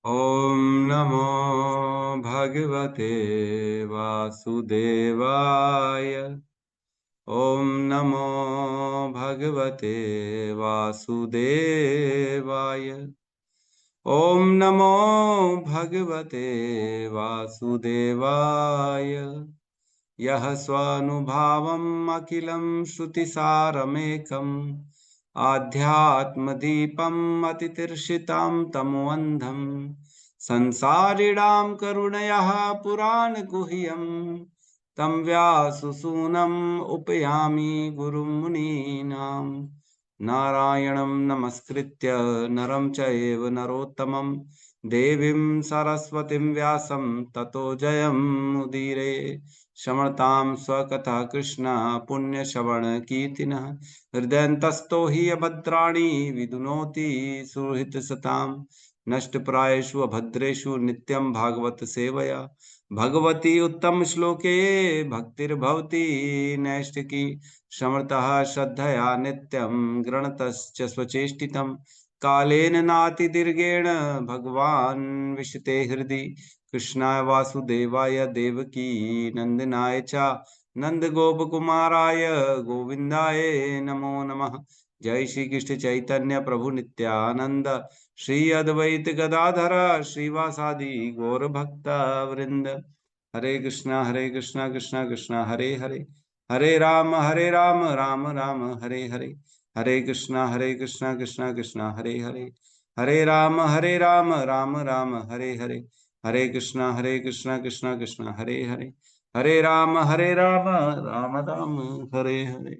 ॐ नमो भगवते वासुदेवाय। ॐ नमो भगवते वासुदेवाय। ॐ नमो भगवते वासुदेवाय। यः स्वानुभावम् अखिलं श्रुतिसारमेकम् आध्यात्मदीपम् अतितीर्षितां तमोऽन्धम् संसारिणां करुणयाः पुराणगुह्यम् तं व्याससूनम् उपयामि गुरुं मुनीनाम्। नारायणं नमस्कृत्य नरं चैव नरोत्तमं देवीं सरस्वतीं व्यासं ततो जयमुदीरये। शमतां स्वकथा कृष्ण पुण्यश्रवणकीर्तिनः हृदयन्तस्थो हि अभद्राणि विदुनोति सुहृत्सतां। नष्टप्रायेषु अभद्रेषु नित्यं भागवत सेवया भगवती उत्तम श्लोके भक्तिर्भवति नैष्ठिकी। समर्थः श्रद्धया नित्यं गृणतश्च स्वचेष्टितं कालेन नातिदीर्घेण भगवान् विशते हृदि। कृष्णाय वासुदेवाय देवकी नंदनाय च नंदगोपकुमाराय गोविंदाय नमो नमः। जय श्री कृष्ण चैतन्य प्रभु नित्यानंद श्री अद्वैत गदाधर श्रीवासादि गौर भक्त वृंद। हरे कृष्णा कृष्णा कृष्णा हरे हरे, हरे राम राम राम हरे हरे। हरे कृष्णा कृष्णा कृष्णा हरे हरे, हरे राम राम राम हरे हरे। हरे कृष्णा कृष्णा कृष्णा हरे हरे, हरे राम राम राम हरे हरे।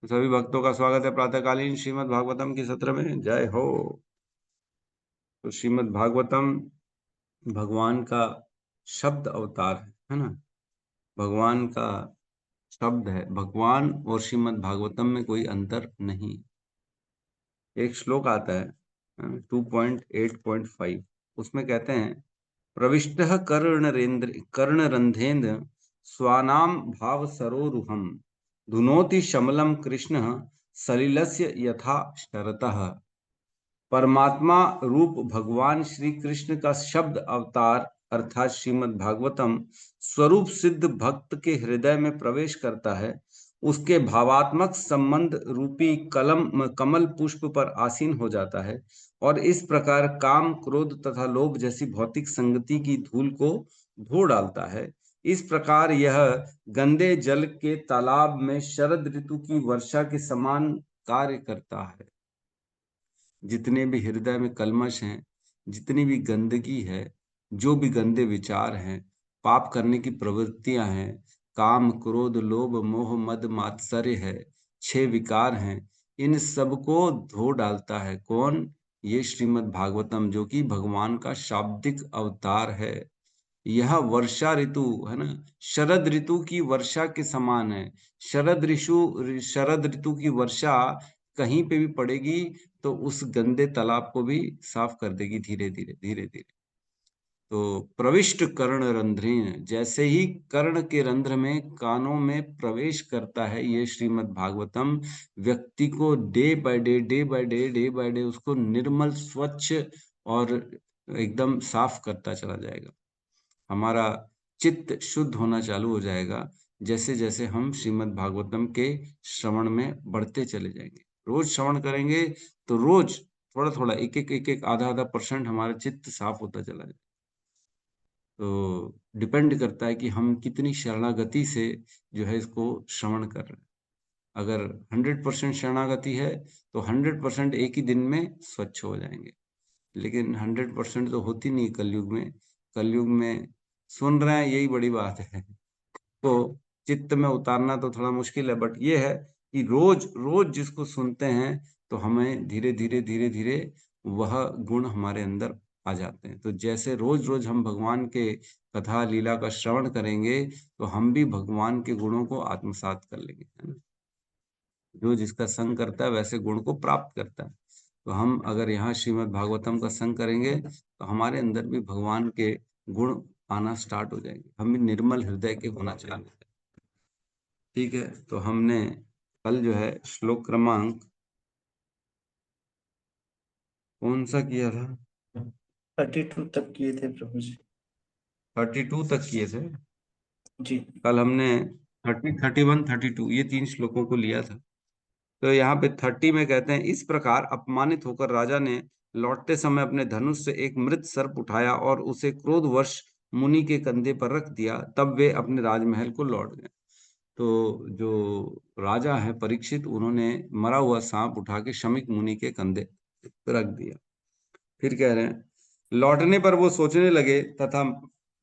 सभी भक्तों का स्वागत है प्रातःकालीन श्रीमद् भागवतम की सत्र में। जय हो। तो श्रीमद् भागवतम भगवान का शब्द अवतार है ना। भगवान का शब्द है। भगवान और श्रीमद् भागवतम में कोई अंतर नहीं। एक श्लोक आता है 2.8.5, उसमें कहते हैं प्रविष्टः कर्णरंध्रेन्द्र स्वानाम भाव सरोरुहम धुनोति शमलम कृष्णः सलिलस्य यथा शरतः। परमात्मा रूप भगवान श्री कृष्ण का शब्द अवतार अर्थात श्रीमद् भागवतम स्वरूप सिद्ध भक्त के हृदय में प्रवेश करता है। उसके भावात्मक संबंध रूपी कमल पुष्प पर आसीन हो जाता है और इस प्रकार काम क्रोध तथा लोभ जैसी भौतिक संगति की धूल को धो डालता है। इस प्रकार यह गंदे जल के तालाब में शरद ऋतु की वर्षा के समान कार्य करता है। जितने भी हृदय में कल्मश हैं, जितनी भी गंदगी है, जो भी गंदे विचार हैं, पाप करने की प्रवृत्तियां हैं, काम क्रोध लोभ मोह मद मात्सर्य है, 6 विकार हैं, इन सबको धो डालता है कौन? ये श्रीमद् भागवतम, जो कि भगवान का शाब्दिक अवतार है। यह वर्षा ऋतु है ना, शरद ऋतु की वर्षा के समान है। शरद ऋतु की वर्षा कहीं पे भी पड़ेगी तो उस गंदे तालाब को भी साफ कर देगी धीरे धीरे धीरे धीरे। तो प्रविष्ट कर्ण रंध्रेन, जैसे ही कर्ण के रंध्र में कानों में प्रवेश करता है ये श्रीमद् भागवतम, व्यक्ति को डे बाय डे उसको निर्मल स्वच्छ और एकदम साफ करता चला जाएगा। हमारा चित्त शुद्ध होना चालू हो जाएगा जैसे जैसे हम श्रीमद् भागवतम के श्रवण में बढ़ते चले जाएंगे। रोज श्रवण करेंगे तो रोज थोड़ा थोड़ा एक एक आधा आधा परसेंट हमारा चित्त साफ होता चला जाए। तो डिपेंड करता है कि हम कितनी शरणागति से जो है इसको श्रवण कर रहे हैं। अगर 100% शरणागति है तो 100% एक ही दिन में स्वच्छ हो जाएंगे, लेकिन 100% तो होती नहीं कलयुग में। कलयुग में सुन रहे हैं, यही बड़ी बात है। तो चित्त में उतारना तो थोड़ा मुश्किल है, बट ये है कि रोज रोज जिसको सुनते हैं तो हमें धीरे धीरे वह गुण हमारे अंदर आ जाते हैं। तो जैसे रोज रोज हम भगवान के कथा लीला का श्रवण करेंगे तो हम भी भगवान के गुणों को आत्मसात कर लेंगे, है ना। जो जिसका संग करता है वैसे गुण को प्राप्त करता है। तो हम अगर यहाँ श्रीमद् भागवतम का संग करेंगे तो हमारे अंदर भी भगवान के गुण आना स्टार्ट हो जाएंगे। हम भी निर्मल हृदय के होना चाहिए। ठीक है, तो हमने कल जो है श्लोक क्रमांक कौन सा किया था? 32 तक किए थे प्रभु जी। 32 तक किए थे। जी। कल हमने 30, 31, 32 ये 3 श्लोकों को लिया था। तो यहाँ पे 30 में कहते हैं, इस प्रकार अपमानित होकर राजा ने लौटते समय अपने धनुष से एक मृत सर्प उठाया और उसे क्रोधवश मुनि के कंधे पर रख दिया। तब वे अपने राजमहल को लौट गए। तो जो राजा है परीक्षित, उन्होंने मरा हुआ सांप उठा के शमीक मुनि के कंधे पर रख दिया। फिर कह रहे हैं, लौटने पर वो सोचने लगे तथा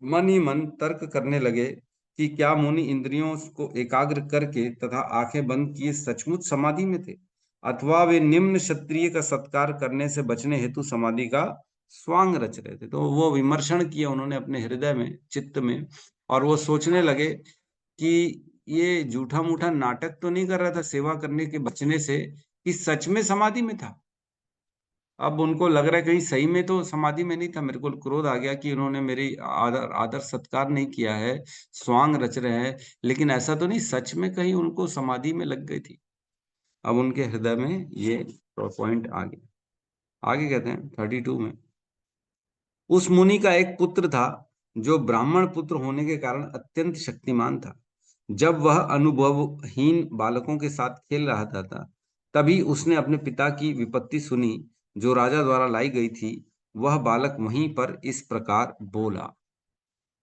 मन ही मन तर्क करने लगे कि क्या मुनि इंद्रियों को एकाग्र करके तथा आंखें बंद किए सचमुच समाधि में थे, अथवा वे निम्न क्षत्रिय का सत्कार करने से बचने हेतु समाधि का स्वांग रच रहे थे। तो वो विमर्शन किया उन्होंने अपने हृदय में, चित्त में, और वो सोचने लगे कि ये झूठा मूठा नाटक तो नहीं कर रहा था सेवा करने के बचने से, कि सच में समाधि में था। अब उनको लग रहा है कहीं सही में तो समाधि में नहीं था, मेरे को क्रोध आ गया कि उन्होंने मेरी आदर आदर सत्कार नहीं किया है, स्वांग रच रहे हैं, लेकिन ऐसा तो नहीं सच में कहीं उनको समाधि में लग गई थी। अब उनके हृदय में ये पॉइंट आ गया। आगे कहते हैं 32 में, उस मुनि का एक पुत्र था जो ब्राह्मण पुत्र होने के कारण अत्यंत शक्तिमान था। जब वह अनुभवहीन बालकों के साथ खेल रहा था, तभी उसने अपने पिता की विपत्ति सुनी जो राजा द्वारा लाई गई थी। वह बालक वहीं पर इस प्रकार बोला।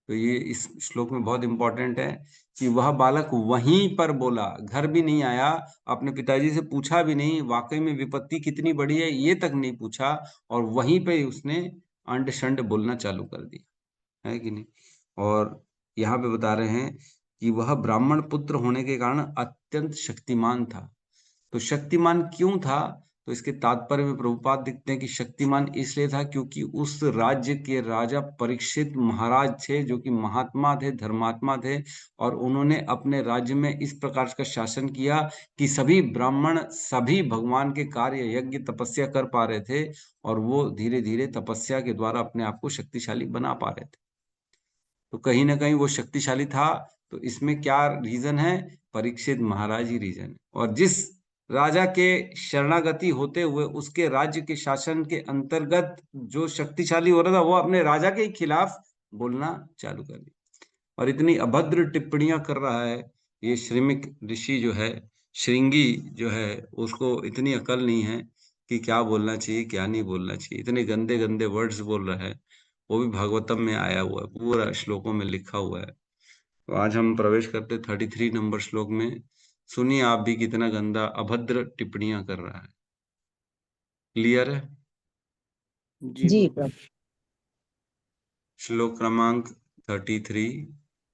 तो ये इस श्लोक में बहुत इंपॉर्टेंट है कि वह बालक वहीं पर बोला, घर भी नहीं आया, अपने पिताजी से पूछा भी नहीं वाकई में विपत्ति कितनी बड़ी है ये तक नहीं पूछा, और वहीं पे उसने अंड शंड बोलना चालू कर दिया, है कि नहीं। और यहाँ पे बता रहे हैं कि वह ब्राह्मण पुत्र होने के कारण अत्यंत शक्तिमान था। तो शक्तिमान क्यों था? तो इसके तात्पर्य में प्रभुपाद दिखते हैं कि शक्तिमान इसलिए था क्योंकि उस राज्य के राजा परीक्षित महाराज थे, जो कि महात्मा थे, धर्मात्मा थे, और उन्होंने अपने राज्य में इस प्रकार का शासन किया कि सभी ब्राह्मण सभी भगवान के कार्य यज्ञ तपस्या कर पा रहे थे, और वो धीरे धीरे तपस्या के द्वारा अपने आप को शक्तिशाली बना पा रहे थे। तो कहीं ना कहीं वो शक्तिशाली था। तो इसमें क्या रीजन है? परीक्षित महाराज ही रीजन है। और जिस राजा के शरणागति होते हुए उसके राज्य के शासन के अंतर्गत जो शक्तिशाली हो रहा था, वो अपने राजा के खिलाफ बोलना चालू कर दिया और इतनी अभद्र टिप्पणियां कर रहा है। ये श्रीमिक ऋषि जो है, श्रृंगी जो है, उसको इतनी अकल नहीं है कि क्या बोलना चाहिए क्या नहीं बोलना चाहिए। इतने गंदे गंदे वर्ड्स बोल रहा है, वो भी भागवतम में आया हुआ है, पूरा श्लोकों में लिखा हुआ है। तो आज हम प्रवेश करते 33 नंबर श्लोक में। सुनिए आप भी कितना गंदा अभद्र टिप्पणियां कर रहा है। क्लियर है? जी जी प्रभु। श्लोक क्रमांक 33,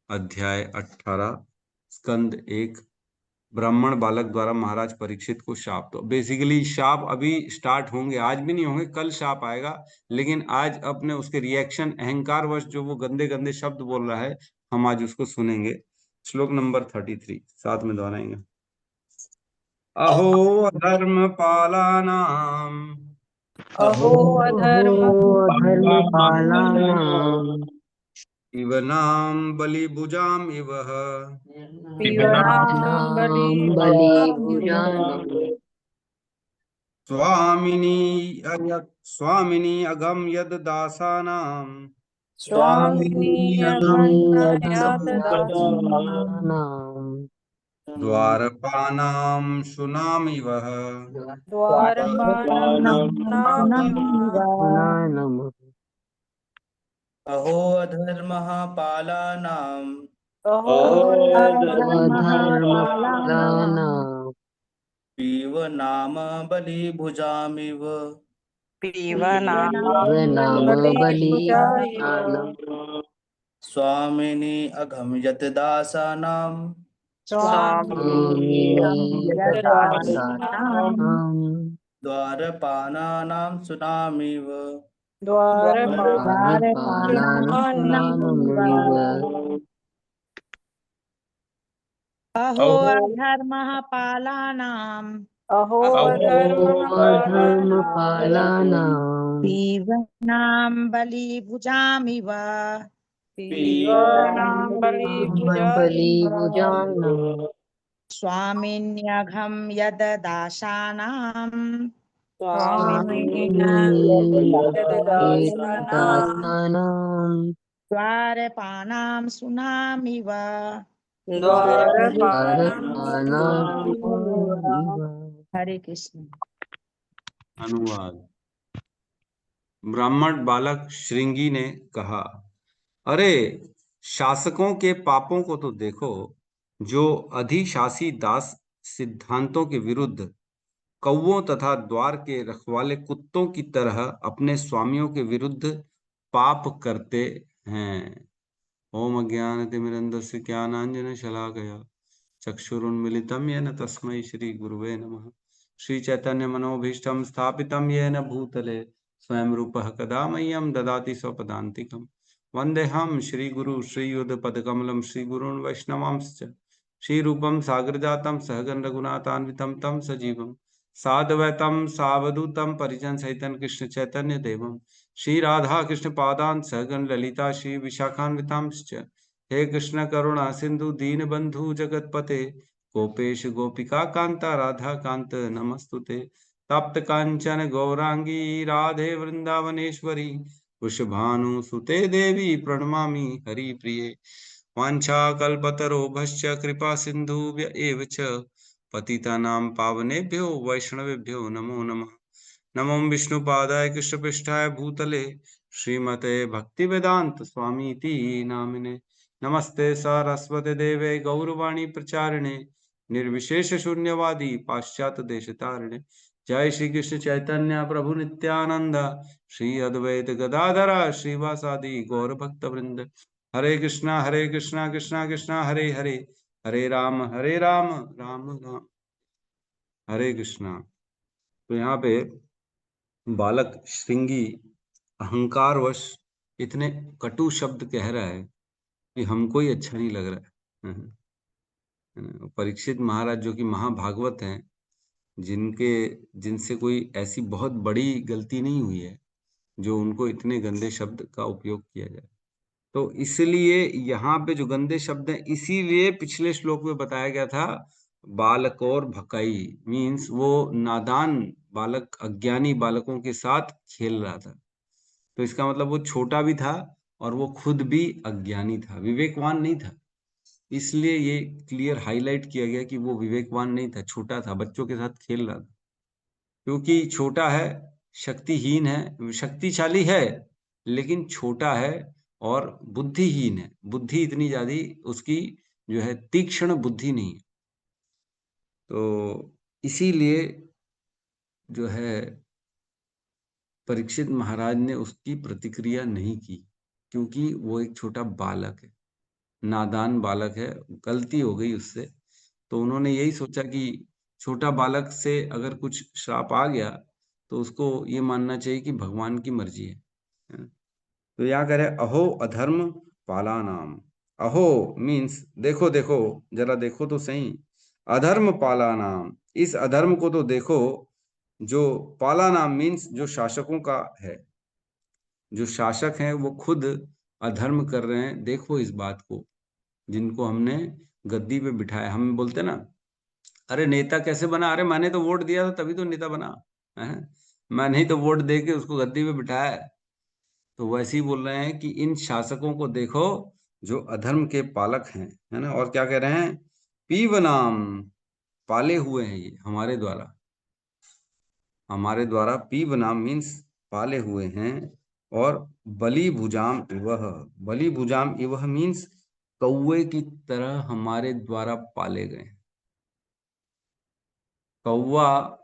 अध्याय 18, स्कंद 1। ब्राह्मण बालक द्वारा महाराज परीक्षित को शाप। तो बेसिकली शाप अभी स्टार्ट होंगे, आज भी नहीं होंगे, कल शाप आएगा। लेकिन आज अपने उसके रिएक्शन, अहंकार वश जो वो गंदे गंदे शब्द बोल रहा है, हम आज उसको सुनेंगे। श्लोक नंबर 33 साथ में दोहराएंगे। अहो अधर्म पालानाम अहो अधर्म धर्मपालानां इव नाम बलिभुजाम इव पीवनाम बलिभुजानम् स्वामिनी स्वामिनी अगम यद दासानाम स्वामिनी अगन्यात दासानां द्वारपानाम सुनामिव सुनानम् अहो अधर्मः पालानां धर्मपालानां पीवनाम बलिभुजामिव नाम बलिभुजानम् स्वामिनी अघम यत दासानां द्वारपानानां सुनामिव अहो अधर्मः पालानां धर्मपालानां पीवनाम बलिभुजामिव बलिभुजानम् स्वामिन्यघं यद दासानां दासानां द्वारपाणां सुनामिव हरे कृष्ण। अनुवाद। ब्राह्मण बालक श्रृंगी ने कहा, अरे शासकों के पापों को तो देखो, जो अधिशासी दास सिद्धांतों के विरुद्ध कौवों तथा द्वार के रखवाले कुत्तों की तरह अपने स्वामियों के विरुद्ध पाप करते हैं। ओम अज्ञानतिमिरन्धस्य ज्ञानाञ्जन शलाकया चक्षुरुन्मिलितं येन तस्मै श्री गुरुवे नमः। श्री चैतन्य मनोभीष्टं स्थापितं येन भूतले स्वयं रूपः कदा मह्यं ददाति स्वपदान्तिकम्। वन्देऽहं श्रीगुरु श्रीयुतपदकमलं श्रीगुरून् वैष्णवांश्च श्रीरूपं सागरजातं सहगण रघुनाथान्वितं तं सजीवं साद्वैतं सावधूतं परिजनसहितं कृष्ण चैतन्य देवं श्री राधा कृष्ण पादान् सहगण ललिता श्री विशाखान्वितांश्च। हे कृष्ण करुणा सिंधु दीन बंधु जगतपते गोपेश गोपिका कांता राधा कांत नमस्तुते। तप्त कांचन गौरांगी राधे वृंदावनेश्वरी वृषभानुसुते देवी प्रणमामि हरिप्रिये। वाञ्छाकल्पतरोभश्च कृपा सिन्धुभ्य एव च पतितानां पावनेभ्यो वैष्णवेभ्यो नमो नमः। नमो विष्णुपादाय कृष्णपृष्ठाय भूतले श्रीमते भक्तिवेदांत स्वामीति नामिने। नमस्ते सारस्वते देवे गौरवाणी प्रचारिणे निर्विशेष शून्यवादी पाश्चात्य देशतारिणे। जय श्री कृष्ण चैतन्य प्रभु नित्यानंद श्री अद्वैत गदाधर श्रीवासादि गौर भक्त वृंद। हरे कृष्णा कृष्णा कृष्णा हरे हरे, हरे राम राम राम हरे कृष्णा। तो यहाँ पे बालक श्रृंगी अहंकारवश इतने कटु शब्द कह रहा है कि हमको ही अच्छा नहीं लग रहा है। परीक्षित महाराज जो कि महाभागवत हैं, जिनसे कोई ऐसी बहुत बड़ी गलती नहीं हुई है जो उनको इतने गंदे शब्द का उपयोग किया जाए। तो इसलिए यहाँ पे जो गंदे शब्द हैं, इसीलिए पिछले श्लोक में बताया गया था बालक और भकाई मीन्स वो नादान बालक अज्ञानी बालकों के साथ खेल रहा था। तो इसका मतलब वो छोटा भी था और वो खुद भी अज्ञानी था, विवेकवान नहीं था। इसलिए ये क्लियर हाईलाइट किया गया कि वो विवेकवान नहीं था, छोटा था, बच्चों के साथ खेल रहा था। क्योंकि छोटा है, शक्तिहीन है, शक्तिशाली है लेकिन छोटा है और बुद्धिहीन है। बुद्धि इतनी ज्यादा उसकी जो है तीक्ष्ण बुद्धि नहीं है। तो इसीलिए जो है परीक्षित महाराज ने उसकी प्रतिक्रिया नहीं की, क्योंकि वो एक छोटा बालक है, नादान बालक है, गलती हो गई उससे। तो उन्होंने यही सोचा कि छोटा बालक से अगर कुछ श्राप आ गया तो उसको ये मानना चाहिए कि भगवान की मर्जी है। तो यहाँ कह रहे अहो अधर्म पाला नाम। अहो मीन्स देखो देखो, जरा देखो तो सही। अधर्म पाला नाम, इस अधर्म को तो देखो जो पाला नाम मीन्स जो शासकों का है। जो शासक हैं वो खुद अधर्म कर रहे हैं। देखो इस बात को, जिनको हमने गद्दी पे बिठाया। हम बोलते ना, अरे नेता कैसे बना? अरे मैंने तो वोट दिया था तभी तो नेता बना है, मैंने ही तो वोट दे के उसको गद्दी पे बिठाया है। तो वैसे ही बोल रहे हैं कि इन शासकों को देखो जो अधर्म के पालक हैं, है ना। और क्या कह रहे हैं? पीव नाम, पाले हुए हैं ये हमारे द्वारा। हमारे द्वारा पीव नाम मीन्स पाले हुए हैं। और बलि भुजाम इवह, बलि भुजाम इवह मीन्स कौवे की तरह हमारे द्वारा पाले गए। कौवा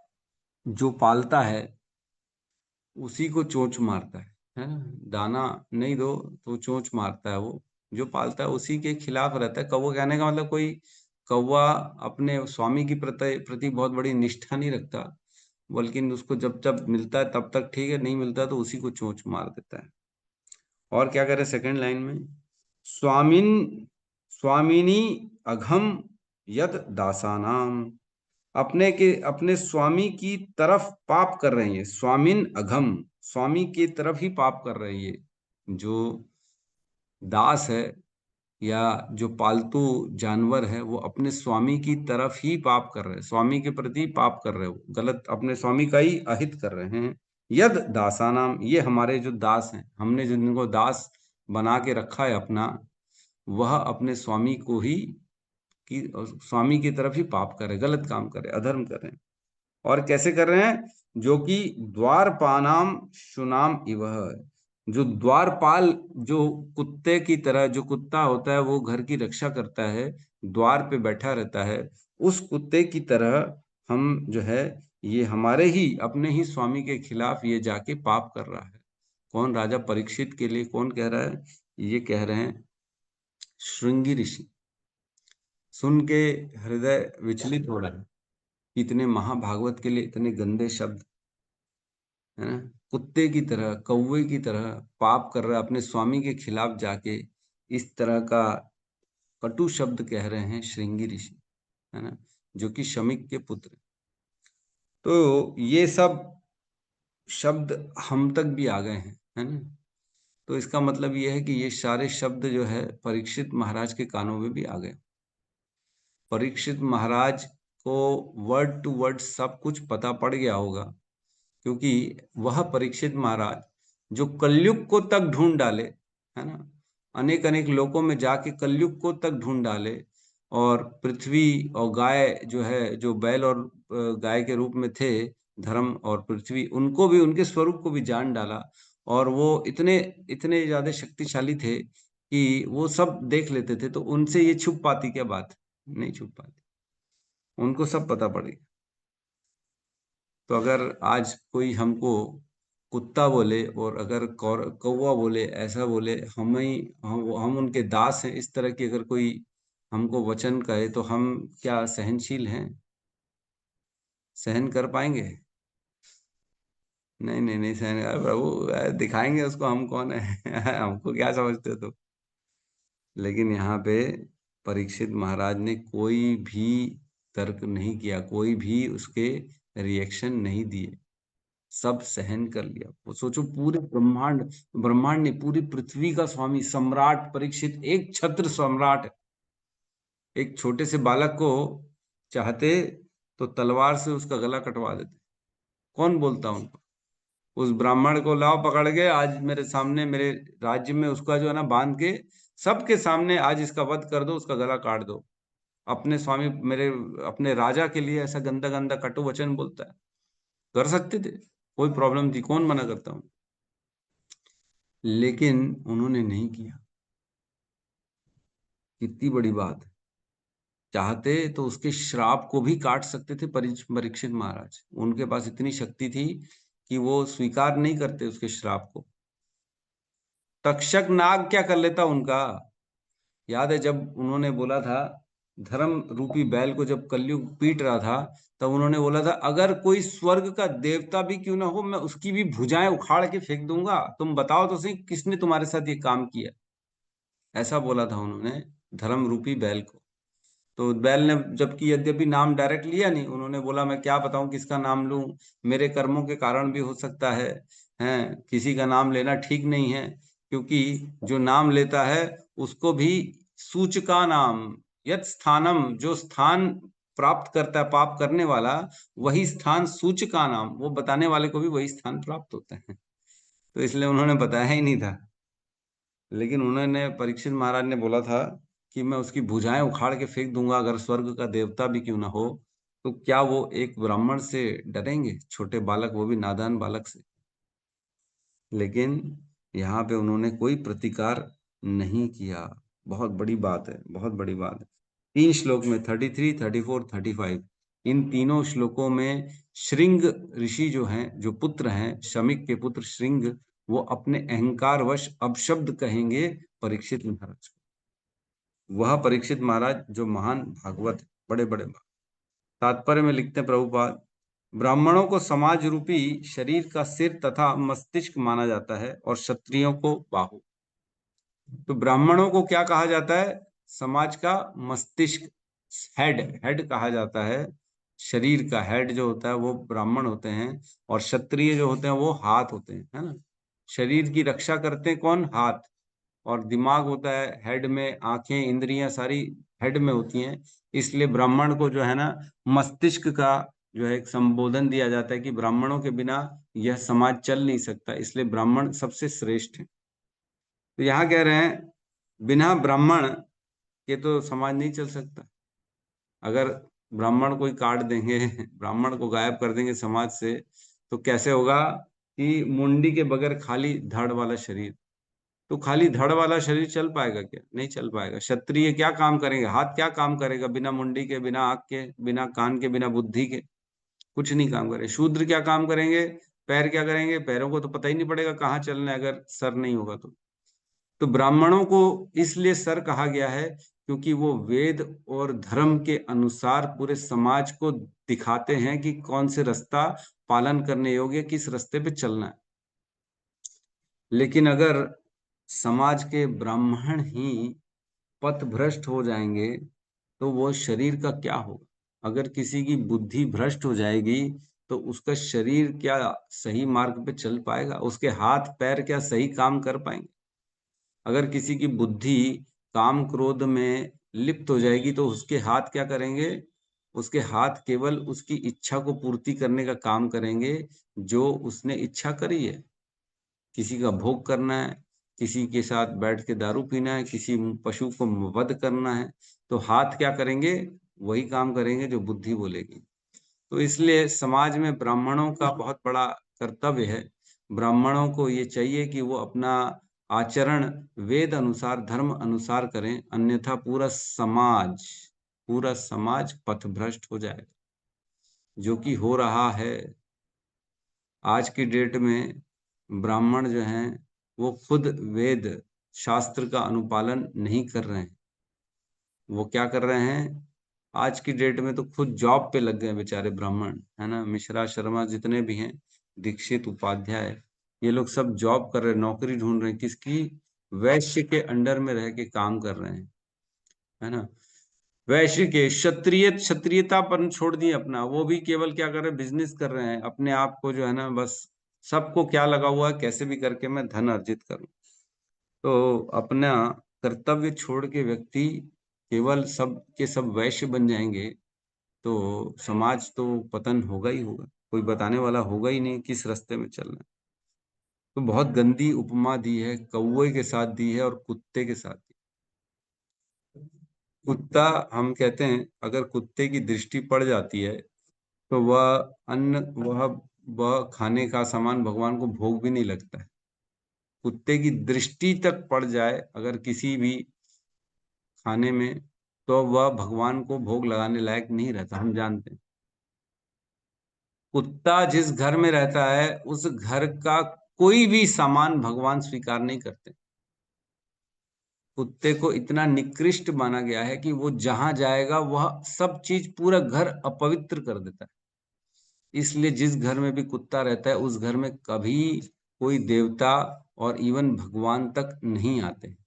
जो पालता है उसी को चोंच मारता है ना। दाना नहीं दो तो चोंच मारता है। वो जो पालता है उसी के खिलाफ रहता है। कौवा कहने का मतलब कोई कौवा अपने स्वामी की प्रति बहुत बड़ी निष्ठा नहीं रखता, बल्कि उसको जब जब मिलता है तब तक ठीक है, नहीं मिलता तो उसी को चोंच मार देता है। और क्या करे सेकंड लाइन में? स्वामिन स्वामिनी अघम यद दासानाम, अपने स्वामी की तरफ पाप कर रहे हैं। स्वामिन अघम, स्वामी की तरफ ही पाप कर रहे हैं। जो दास है या जो पालतू जानवर है वो अपने स्वामी की तरफ ही पाप कर रहे हैं, स्वामी के प्रति पाप कर रहे हो, गलत, अपने स्वामी का ही अहित कर रहे हैं। यद दासानाम, ये हमारे जो दास हैं, हमने जिनको दास बना के रखा है अपना, वह अपने स्वामी को ही की स्वामी की तरफ ही पाप कर रहे, गलत काम कर रहे, अधर्म कर रहे हैं। और कैसे कर रहे हैं? जो कि द्वारपानाम शुनाम इव, जो द्वारपाल, जो कुत्ते की तरह, जो कुत्ता होता है वो घर की रक्षा करता है, द्वार पे बैठा रहता है, उस कुत्ते की तरह हम जो है, ये हमारे ही अपने ही स्वामी के खिलाफ ये जाके पाप कर रहा है। कौन? राजा परीक्षित के लिए कौन कह रहा है? ये कह रहे हैं श्रृंगी ऋषि। सुन के हृदय विचलित हो रहा है, इतने महाभागवत के लिए इतने गंदे शब्द, है ना? कुत्ते की तरह, कौवे की तरह पाप कर रहा है, अपने स्वामी के खिलाफ जाके इस तरह का कटु शब्द कह रहे हैं श्रृंगी ऋषि, है ना, जो कि शमिक के पुत्र। तो ये सब शब्द हम तक भी आ गए हैं, है ना? तो इसका मतलब ये है कि ये सारे शब्द जो है परीक्षित महाराज के कानों में भी आ गए। परीक्षित महाराज को वर्ड टू वर्ड सब कुछ पता पड़ गया होगा, क्योंकि वह परीक्षित महाराज जो कलयुग को तक ढूंढ डाले, है ना, अनेक अनेक लोकों में जाके कलयुग को तक ढूंढ डाले, और पृथ्वी और गाय जो है, जो बैल और गाय के रूप में थे, धर्म और पृथ्वी, उनको भी, उनके स्वरूप को भी जान डाला। और वो इतने इतने ज्यादा शक्तिशाली थे कि वो सब देख लेते थे, तो उनसे ये छुप पाती क्या बात? नहीं छुप पाती, उनको सब पता पड़ेगा। तो अगर आज कोई हमको कुत्ता बोले और अगर कौवा बोले, ऐसा बोले, हम उनके दास हैं, इस तरह की अगर कोई हमको वचन कहे, तो हम क्या सहनशील हैं? सहन कर पाएंगे? नहीं नहीं नहीं सहन, अरे प्रभु दिखाएंगे उसको हम कौन है हमको क्या समझते हो तुम? लेकिन यहाँ पे परीक्षित महाराज ने कोई भी तर्क नहीं किया, कोई भी उसके रिएक्शन नहीं दिए, सब सहन कर लिया। वो सोचो, पूरे ब्रह्मांड, ब्रह्मांड ने, पूरी पृथ्वी का स्वामी, सम्राट परीक्षित, एक छत्र सम्राट, एक छोटे से बालक को चाहते तो तलवार से उसका गला कटवा देते। कौन बोलता उनको? उस ब्राह्मण को लाओ पकड़ के, आज मेरे सामने, मेरे राज्य में उसका जो है ना, बांध के सबके सामने आज इसका वध कर दो, उसका गला काट दो। अपने स्वामी, मेरे अपने राजा के लिए ऐसा गंदा गंदा कटु वचन बोलता है? कर सकते थे, कोई प्रॉब्लम थी, कौन मना करता हूं? लेकिन उन्होंने नहीं किया। कितनी बड़ी बात है। चाहते तो उसके श्राप को भी काट सकते थे परीक्षित महाराज, उनके पास इतनी शक्ति थी कि वो स्वीकार नहीं करते उसके श्राप को। तक्षक नाग क्या कर लेता उनका? याद है जब उन्होंने बोला था, धर्म रूपी बैल को जब कलयुग पीट रहा था, तब उन्होंने बोला था, अगर कोई स्वर्ग का देवता भी क्यों ना हो, मैं उसकी भी भुजाएं उखाड़ के फेंक दूंगा, तुम बताओ तो सही किसने तुम्हारे साथ ये काम किया? ऐसा बोला था उन्होंने धर्म रूपी बैल को। तो बैल ने, जबकि यद्यपि नाम डायरेक्ट लिया नहीं, उन्होंने बोला, मैं क्या बताऊं किसका नाम लूं, मेरे कर्मों के कारण भी हो सकता है, हैं, किसी का नाम लेना ठीक नहीं है, क्योंकि जो नाम लेता है उसको भी सूचका नाम, यत स्थानम, जो स्थान प्राप्त करता है पाप करने वाला, वही स्थान सूचका नाम, वो बताने वाले को भी वही स्थान प्राप्त होता है। तो इसलिए उन्होंने बताया ही नहीं था। लेकिन उन्होंने, परीक्षित महाराज ने बोला था कि मैं उसकी भुजाएं उखाड़ के फेंक दूंगा, अगर स्वर्ग का देवता भी क्यों ना हो। तो क्या वो एक ब्राह्मण से डरेंगे? छोटे बालक, वो भी नादान बालक से। लेकिन यहाँ पे उन्होंने कोई प्रतिकार नहीं किया। बहुत बड़ी बात है, बहुत बड़ी बात है। 3 श्लोक में, 33, 34, 35, इन तीनों श्लोकों में श्रृंग ऋषि जो हैं, जो पुत्र हैं, शमिक के पुत्र श्रृंग, वो अपने अहंकार वश अपशब्द कहेंगे परीक्षित महाराज को। वह परीक्षित महाराज जो महान भागवत, बड़े बड़े तात्पर्य में लिखते हैं प्रभुपाद, ब्राह्मणों को समाज रूपी शरीर का सिर तथा मस्तिष्क माना जाता है, और क्षत्रियों को बाहु। तो ब्राह्मणों को क्या कहा जाता है? समाज का मस्तिष्क, हेड, हेड कहा जाता है। शरीर का हेड जो होता है वो ब्राह्मण होते हैं, और क्षत्रिय जो होते हैं वो हाथ होते हैं, है ना। शरीर की रक्षा करते हैं कौन? हाथ। और दिमाग होता है हेड में, आंखें इंद्रियां सारी हेड में होती हैं। इसलिए ब्राह्मण को जो है ना मस्तिष्क का जो है एक संबोधन दिया जाता है कि ब्राह्मणों के बिना यह समाज चल नहीं सकता, इसलिए ब्राह्मण सबसे श्रेष्ठ है। तो यहाँ कह रहे हैं बिना ब्राह्मण के तो समाज नहीं चल सकता। अगर ब्राह्मण कोई काट देंगे ब्राह्मण को गायब कर देंगे समाज से, तो कैसे होगा कि मुंडी के बगैर खाली धड़ वाला शरीर, तो खाली धड़ वाला शरीर चल पाएगा क्या? नहीं चल पाएगा। क्षत्रिय क्या काम करेंगे? हाथ क्या काम करेगा बिना मुंडी के, बिना आंख के, बिना कान के, बिना बुद्धि के? कुछ नहीं काम करे। शूद्र क्या काम करेंगे? पैर क्या करेंगे? पैरों को तो पता ही नहीं पड़ेगा कहाँ चलना है अगर सर नहीं होगा तो ब्राह्मणों को इसलिए सर कहा गया है क्योंकि वो वेद और धर्म के अनुसार पूरे समाज को दिखाते हैं कि कौन से रास्ता पालन करने योग्य, किस रास्ते पे चलना है। लेकिन अगर समाज के ब्राह्मण ही पथ भ्रष्ट हो जाएंगे तो वो शरीर का क्या होगा? अगर किसी की बुद्धि भ्रष्ट हो जाएगी तो उसका शरीर क्या सही मार्ग पे चल पाएगा? उसके हाथ पैर क्या सही काम कर पाएंगे? अगर किसी की बुद्धि काम क्रोध में लिप्त हो जाएगी तो उसके हाथ क्या करेंगे? उसके हाथ केवल उसकी इच्छा को पूर्ति करने का काम करेंगे जो उसने इच्छा करी है। किसी का भोग करना है, किसी के साथ बैठ के दारू पीना है, किसी पशु को वध करना है, तो हाथ क्या करेंगे? वही काम करेंगे जो बुद्धि बोलेगी। तो इसलिए समाज में ब्राह्मणों का बहुत बड़ा कर्तव्य है। ब्राह्मणों को ये चाहिए कि वो अपना आचरण वेद अनुसार, धर्म अनुसार करें, अन्यथा पूरा समाज पथभ्रष्ट हो जाएगा, जो कि हो रहा है। आज की डेट में ब्राह्मण जो हैं वो खुद वेद शास्त्र का अनुपालन नहीं कर रहे हैं। वो क्या कर रहे हैं? आज की डेट में तो खुद जॉब पे लग गए बेचारे ब्राह्मण, है ना। मिश्रा शर्मा जितने भी हैं, दीक्षित उपाध्याय, ये लोग सब जॉब कर रहे हैं, नौकरी ढूंढ रहे हैं। किसकी? वैश्य के अंडर में रह के काम कर रहे हैं, है ना। वैश्य के क्षत्रियतापन छोड़ दिए अपना, वो भी केवल क्या कर रहे हैं? बिजनेस कर रहे हैं अपने आप को, जो है ना, बस सबको क्या लगा हुआ है, कैसे भी करके मैं धन अर्जित करूं। तो अपना कर्तव्य छोड़ के व्यक्ति केवल सब के सब वैश्य बन जाएंगे तो समाज तो पतन होगा ही होगा, कोई बताने वाला होगा ही नहीं किस रास्ते में चलना है। तो बहुत गंदी उपमा दी है, कौवे के साथ दी है और कुत्ते के साथ दी। कुत्ता, हम कहते हैं अगर कुत्ते की दृष्टि पड़ जाती है तो वह खाने का सामान भगवान को भोग भी नहीं लगता है। कुत्ते की दृष्टि तक पड़ जाए अगर किसी भी खाने में, तो वह भगवान को भोग लगाने लायक नहीं रहता, हम जानते हैं। कुत्ता जिस घर में रहता है उस घर का कोई भी सामान भगवान स्वीकार नहीं करते। कुत्ते को इतना निकृष्ट माना गया है कि वो जहां जाएगा वह सब चीज, पूरा घर अपवित्र कर देता है। इसलिए जिस घर में भी कुत्ता रहता है उस घर में कभी कोई देवता और इवन भगवान तक नहीं आते।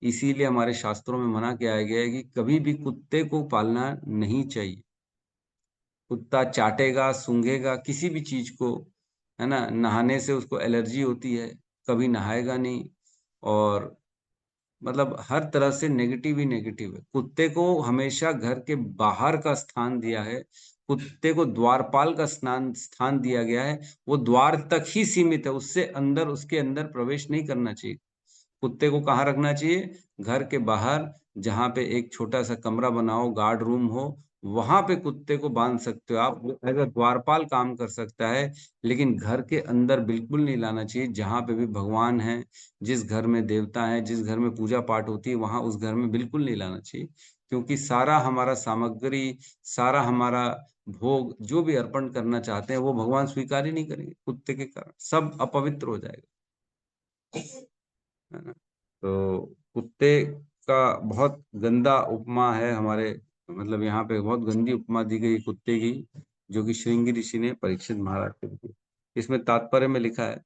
इसीलिए हमारे शास्त्रों में मना किया गया है कि कभी भी कुत्ते को पालना नहीं चाहिए। कुत्ता चाटेगा, सूंघेगा किसी भी चीज को, है ना। नहाने से उसको एलर्जी होती है, कभी नहाएगा नहीं। और मतलब हर तरह से नेगेटिव ही नेगेटिव है। कुत्ते को हमेशा घर के बाहर का स्थान दिया है। कुत्ते को द्वारपाल का स्थान दिया गया है। वो द्वार तक ही सीमित है, उससे अंदर, उसके अंदर प्रवेश नहीं करना चाहिए। कुत्ते को कहाँ रखना चाहिए? घर के बाहर, जहाँ पे एक छोटा सा कमरा बनाओ, गार्ड रूम हो, वहां पे कुत्ते को बांध सकते हो आप। अगर द्वारपाल काम कर सकता है, लेकिन घर के अंदर बिल्कुल नहीं लाना चाहिए। जहाँ पे भी भगवान है, जिस घर में देवता है, जिस घर में पूजा पाठ होती है, वहां उस घर में बिल्कुल नहीं लाना चाहिए। क्योंकि सारा हमारा सामग्री, सारा हमारा भोग जो भी अर्पण करना चाहते हैं वो भगवान स्वीकार ही नहीं करेंगे। कुत्ते के कारण सब अपवित्र हो जाएगा, है ना। तो कुत्ते का बहुत गंदा उपमा है हमारे, मतलब यहाँ पे बहुत गंदी उपमा दी गई कुत्ते की, जो कि श्रृंगी ऋषि ने परीक्षित महाराज को दी। इसमें तात्पर्य में लिखा है,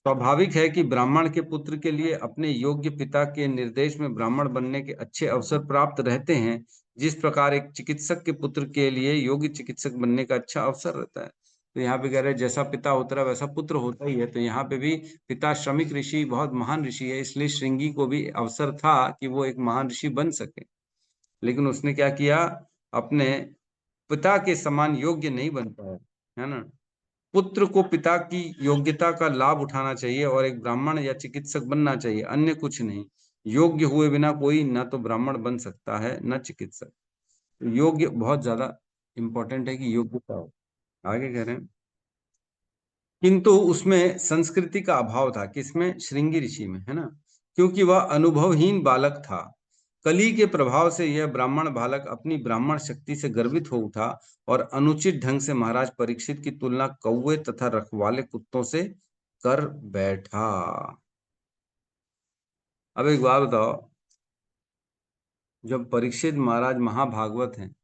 स्वाभाविक है कि ब्राह्मण के पुत्र के लिए अपने योग्य पिता के निर्देश में ब्राह्मण बनने के अच्छे अवसर प्राप्त रहते हैं, जिस प्रकार एक चिकित्सक के पुत्र के लिए योग्य चिकित्सक बनने का अच्छा अवसर रहता है। तो यहाँ पे कह रहे हैं जैसा पिता उतरा वैसा पुत्र होता ही है। तो यहाँ पे भी पिता श्रमिक ऋषि बहुत महान ऋषि है, इसलिए श्रृंगी को भी अवसर था कि वो एक महान ऋषि बन सके, लेकिन उसने क्या किया, अपने पिता के समान योग्य नहीं बन पाया, है ना। पुत्र को पिता की योग्यता का लाभ उठाना चाहिए और एक ब्राह्मण या चिकित्सक बनना चाहिए, अन्य कुछ नहीं। योग्य हुए बिना कोई ना तो ब्राह्मण बन सकता है न चिकित्सक। योग्य बहुत ज्यादा इंपॉर्टेंट है कि योग्यता हो। आगे कह रहे हैं किंतु उसमें संस्कृति का अभाव था, किसमें, श्रृंगी ऋषि में, है ना, क्योंकि वह अनुभवहीन बालक था। कली के प्रभाव से यह ब्राह्मण बालक अपनी ब्राह्मण शक्ति से गर्वित हो उठा और अनुचित ढंग से महाराज परीक्षित की तुलना कौवे तथा रखवाले कुत्तों से कर बैठा। अब एक बात बताओ, जब परीक्षित महाराज महाभागवत हैं,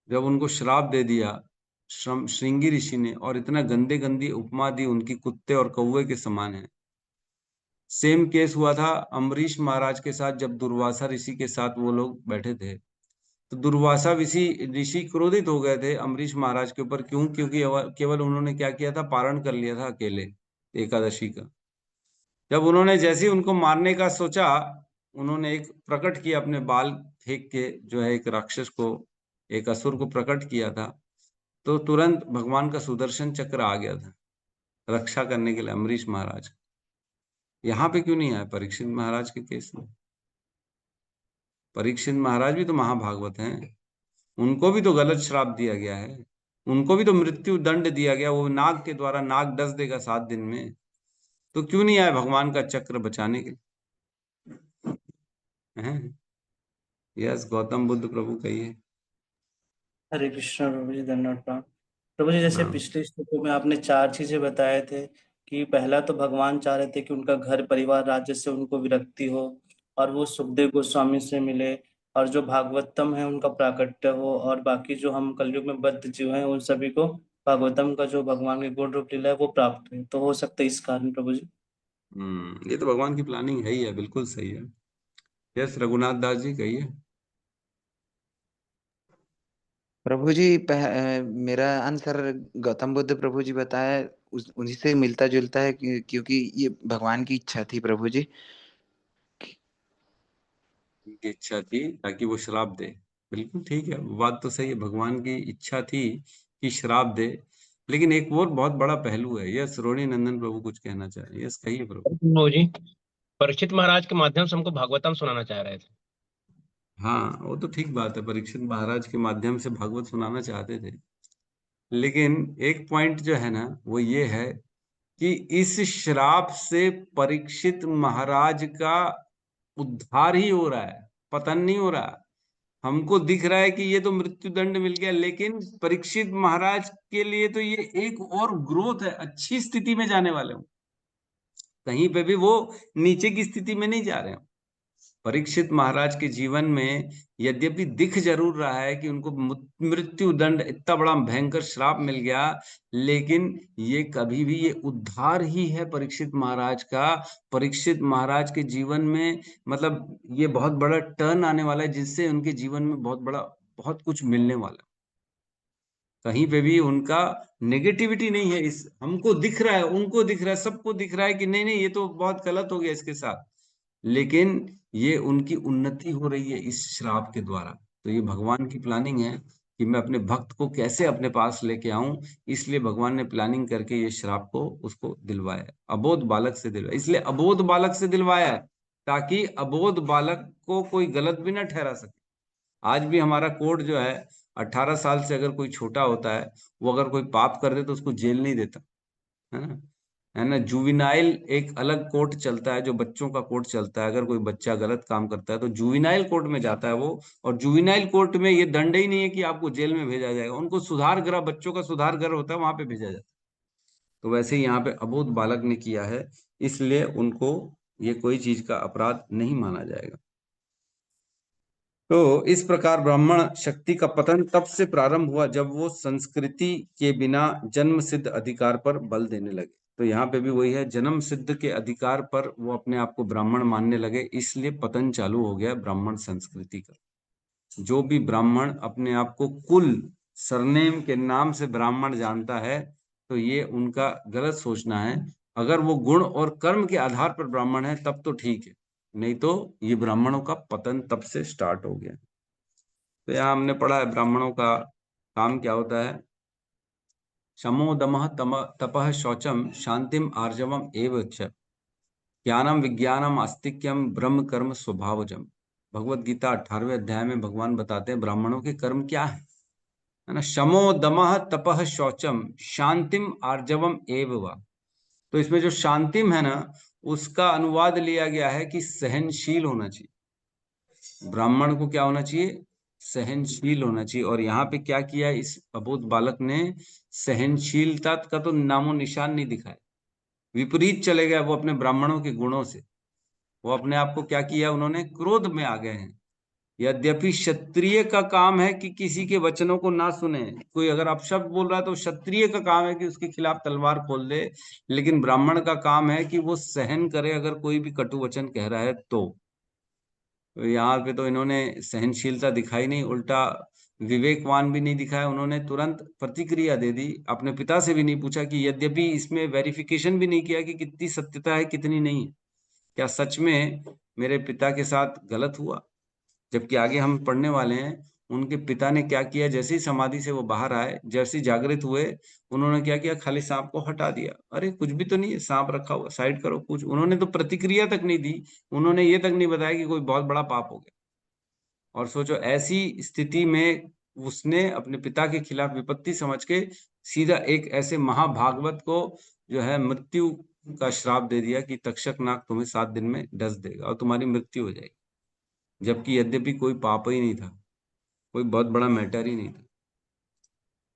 जब उनको श्राप दे दिया श्रृंगी ऋषि ने और इतना गंदे गंदी उपमा दी उनकी, कुत्ते और कौवे के समान है। सेम केस हुआ था अम्बरीश महाराज के साथ, जब दुर्वासा ऋषि के साथ वो लोग बैठे थे, तो दुर्वासा ऋषि ऋषि क्रोधित हो गए थे अम्बरीश महाराज के ऊपर। क्यों? क्योंकि केवल उन्होंने क्या किया था, पारण कर लिया था अकेले एकादशी का। जब उन्होंने जैसे ही उनको मारने का सोचा, उन्होंने एक प्रकट किया, अपने बाल फेंक के जो है एक राक्षस को, एक असुर को प्रकट किया था, तो तुरंत भगवान का सुदर्शन चक्र आ गया था रक्षा करने के लिए अम्बरीश महाराज। यहाँ पे क्यों नहीं आया परीक्षित महाराज के केस में? परीक्षित महाराज भी तो महाभागवत हैं, उनको भी तो गलत श्राप दिया गया है, उनको भी तो मृत्यु दंड दिया गया, वो नाग के द्वारा, नाग डस देगा 7 दिन में। तो क्यों नहीं आया भगवान का चक्र बचाने के लिए? यस, गौतम बुद्ध प्रभु कहिए। हरे कृष्ण प्रभु जी, धन्यवाद प्रणाम। प्रभु जी, जैसे हाँ। पिछले श्लोकों में आपने 4 चीजें बताए थे कि पहला तो भगवान चाह रहे थे कि उनका घर परिवार राज्य से उनको विरक्ति हो और वो सुखदेव गोस्वामी से मिले, और जो भागवतम है उनका प्राकट्य हो, और बाकी जो हम कलयुग में बद्ध जीव हैं उन सभी को भागवतम का जो भगवान की गुण रूप लीला है वो प्राप्त है। तो हो सकता है इस कारण प्रभु जी। ये तो भगवान की प्लानिंग है ही है, बिल्कुल सही है। यस, रघुनाथ दास जी कहिए। प्रभु जी मेरा आंसर गौतम बुद्ध प्रभु जी बताया उन्हीं से मिलता जुलता है क्योंकि ये भगवान की इच्छा थी प्रभु जी। उनकी इच्छा थी ताकि वो श्राप दे, बिल्कुल ठीक है, बात तो सही है, भगवान की इच्छा थी कि श्राप दे। लेकिन एक और बहुत बड़ा पहलू है। यस, रोणी नंदन प्रभु कुछ कहना चाह रहे हैं। यस, कहिए प्रभु। प्रभु जी, परीक्षित महाराज के माध्यम से हमको भागवतम सुनाना चाह रहे थे। हाँ, वो तो ठीक बात है, परीक्षित महाराज के माध्यम से भागवत सुनाना चाहते थे, लेकिन एक पॉइंट जो है ना वो ये है कि इस श्राप से परीक्षित महाराज का उद्धार ही हो रहा है, पतन नहीं हो रहा। हमको दिख रहा है कि ये तो मृत्यु दंड मिल गया, लेकिन परीक्षित महाराज के लिए तो ये एक और ग्रोथ है, अच्छी स्थिति में जाने वाले हो, कहीं पे भी वो नीचे की स्थिति में नहीं जा रहे हो। परीक्षित महाराज के जीवन में यद्यपि दिख जरूर रहा है कि उनको मृत्यु दंड, इतना बड़ा भयंकर श्राप मिल गया, लेकिन ये कभी भी ये उद्धार ही है परीक्षित महाराज का। परीक्षित महाराज के जीवन में मतलब ये बहुत बड़ा टर्न आने वाला है, जिससे उनके जीवन में बहुत बड़ा, बहुत कुछ मिलने वाला है। कहीं पे भी उनका नेगेटिविटी नहीं है। इस हमको दिख रहा है, उनको दिख रहा है, सबको दिख रहा है कि नहीं नहीं ये तो बहुत गलत हो गया इसके साथ, लेकिन ये उनकी उन्नति हो रही है इस श्राप के द्वारा। तो ये भगवान की प्लानिंग है कि मैं अपने भक्त को कैसे अपने पास लेके आऊं, इसलिए भगवान ने प्लानिंग करके ये श्राप को उसको दिलवाया है, अबोध बालक से दिलवाया, इसलिए अबोध बालक से दिलवाया है ताकि अबोध बालक को कोई गलत भी ना ठहरा सके। आज भी हमारा कोड जो है, 18 साल से अगर कोई छोटा होता है, वो अगर कोई पाप कर दे तो उसको जेल नहीं देता, है ना, है ना। जुविनाइल एक अलग कोर्ट चलता है, जो बच्चों का कोर्ट चलता है। अगर कोई बच्चा गलत काम करता है तो जुविनाइल कोर्ट में जाता है वो, और जुविनाइल कोर्ट में ये दंड ही नहीं है कि आपको जेल में भेजा जाएगा, उनको सुधार गृह, बच्चों का सुधार गृह होता है, वहां पे भेजा जाता है। तो वैसे ही यहाँ पे अबोध बालक ने किया है, इसलिए उनको ये कोई चीज का अपराध नहीं माना जाएगा। तो इस प्रकार ब्राह्मण शक्ति का पतन तब से प्रारंभ हुआ जब वो संस्कृति के बिना जन्म सिद्ध अधिकार पर बल देने लगे। तो यहाँ पे भी वही है, जन्म सिद्ध के अधिकार पर वो अपने आप को ब्राह्मण मानने लगे, इसलिए पतन चालू हो गया ब्राह्मण संस्कृति का। जो भी ब्राह्मण अपने आप को कुल सरनेम के नाम से ब्राह्मण जानता है तो ये उनका गलत सोचना है। अगर वो गुण और कर्म के आधार पर ब्राह्मण है तब तो ठीक है, नहीं तो ये ब्राह्मणों का पतन तब से स्टार्ट हो गया। तो यहाँ हमने पढ़ा है ब्राह्मणों का काम क्या होता है। शमो दमः तपः शौचम शांतिम आर्जवम एव च ज्ञानम विज्ञानम आस्तिक्यम ब्रह्म कर्म स्वभावजम। भगवत गीता 18वें अध्याय में भगवान बताते हैं ब्राह्मणों के कर्म क्या है ना। शमो दमः तपः शौचम शांतिम आर्जवम एव वा। तो इसमें जो शांतिम है ना, उसका अनुवाद लिया गया है कि सहनशील होना चाहिए। ब्राह्मण को क्या होना चाहिए? सहनशील होना चाहिए। और यहाँ पे क्या किया इस अबोध बालक ने? सहनशीलता का तो नामो निशान नहीं दिखाया, विपरीत चले गए वो अपने ब्राह्मणों के गुणों से। वो अपने आप को क्या किया? उन्होंने क्रोध में आ गए हैं। यद्यपि क्षत्रिय का काम है कि किसी के वचनों को ना सुने। कोई अगर अपशब्द बोल रहा है तो क्षत्रिय का काम है कि उसके खिलाफ तलवार खोल दे, लेकिन ब्राह्मण का काम है कि वो सहन करे अगर कोई भी कटु वचन कह रहा है तो। यहाँ पे तो इन्होंने सहनशीलता दिखाई नहीं, उल्टा विवेकवान भी नहीं दिखाया। उन्होंने तुरंत प्रतिक्रिया दे दी, अपने पिता से भी नहीं पूछा कि यद्यपि इसमें वेरिफिकेशन भी नहीं किया कि कितनी सत्यता है कितनी नहीं है, क्या सच में मेरे पिता के साथ गलत हुआ। जबकि आगे हम पढ़ने वाले हैं उनके पिता ने क्या किया। जैसे ही समाधि से वो बाहर आए, जैसे ही जागृत हुए, उन्होंने क्या किया? खाली सांप को हटा दिया। अरे कुछ भी तो नहीं है, सांप रखा हुआ, साइड करो। कुछ उन्होंने तो प्रतिक्रिया तक नहीं दी, उन्होंने ये तक नहीं बताया कि कोई बहुत बड़ा पाप हो गया। और सोचो ऐसी स्थिति में उसने अपने पिता के खिलाफ विपत्ति समझ के सीधा एक ऐसे महाभागवत को जो है मृत्यु का श्राप दे दिया कि तक्षक नाग तुम्हें 7 दिन में डस देगा और तुम्हारी मृत्यु हो जाएगी। जबकि यद्यपि कोई पाप ही नहीं था, कोई बहुत बड़ा मैटर ही नहीं था।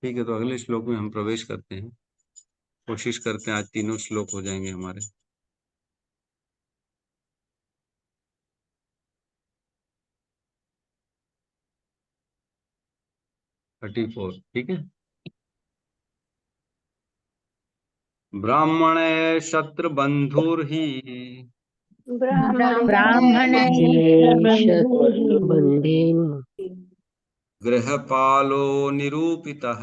ठीक है, तो अगले श्लोक में हम प्रवेश करते हैं। कोशिश करते हैं आज तीनों श्लोक हो जाएंगे हमारे। 34, ठीक है। ब्राह्मणे शत्रुबंधुर्हि ब्राह्मणे शत्रुबन्धेन गृहपालो निरूपितः